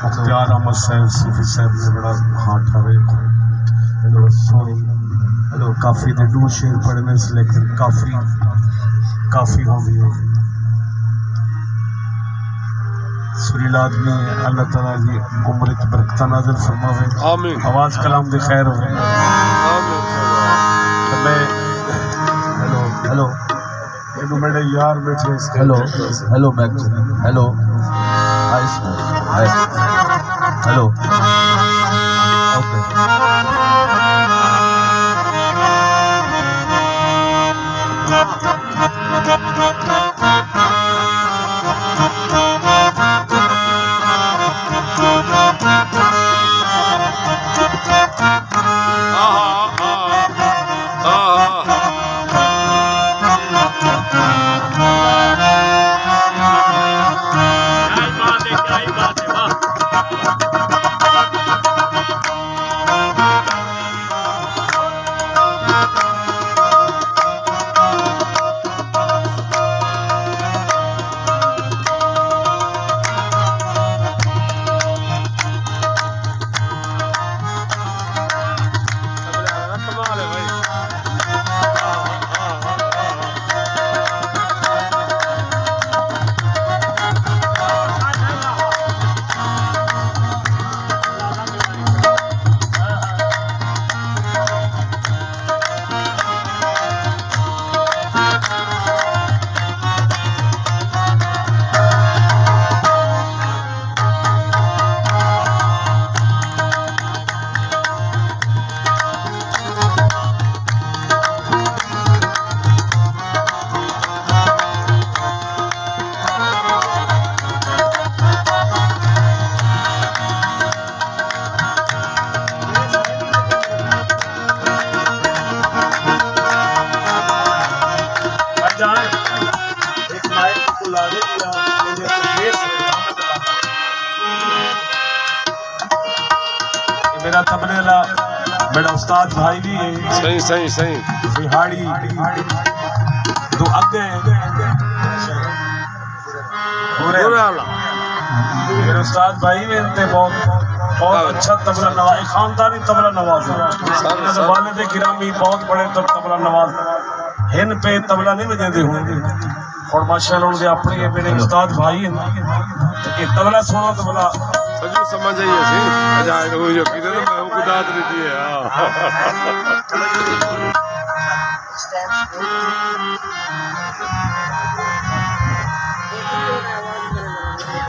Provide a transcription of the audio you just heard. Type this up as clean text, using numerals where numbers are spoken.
मुख्तियार अहमद साहब सूफी साहब ने बड़ा हाथ ठारे सोनी काफ़ी दे दो शेर पढ़ने से लेकिन काफ़ी होगी है सुरीला आदमी अल्लाह ताला की उम्र की बरकत नाज़िल फरमावे आमीन आवाज़ कलाम दे खैर हो आमीन तो मैं हेलो ये मेरे यार बैठे hello back hello hi hello okay मेरा तबले वाला मेरा उस्ताद भाई भी है सही बिहाड़ी तो आगे मेरे उस्ताद भाई में बहुत अच्छा तबला नवाज खानदानी तबला नवाज वालिद गिरामी बहुत बड़े तबला नवाज हिन पे तबला नहीं बजाते होंगे और माशाल्लाह उनके अपने मेरे उस्ताद भाई हैं ये तबला सोना तबला सजू समझ आई है अजाए वो जो किधर मैं को दाद देती है हां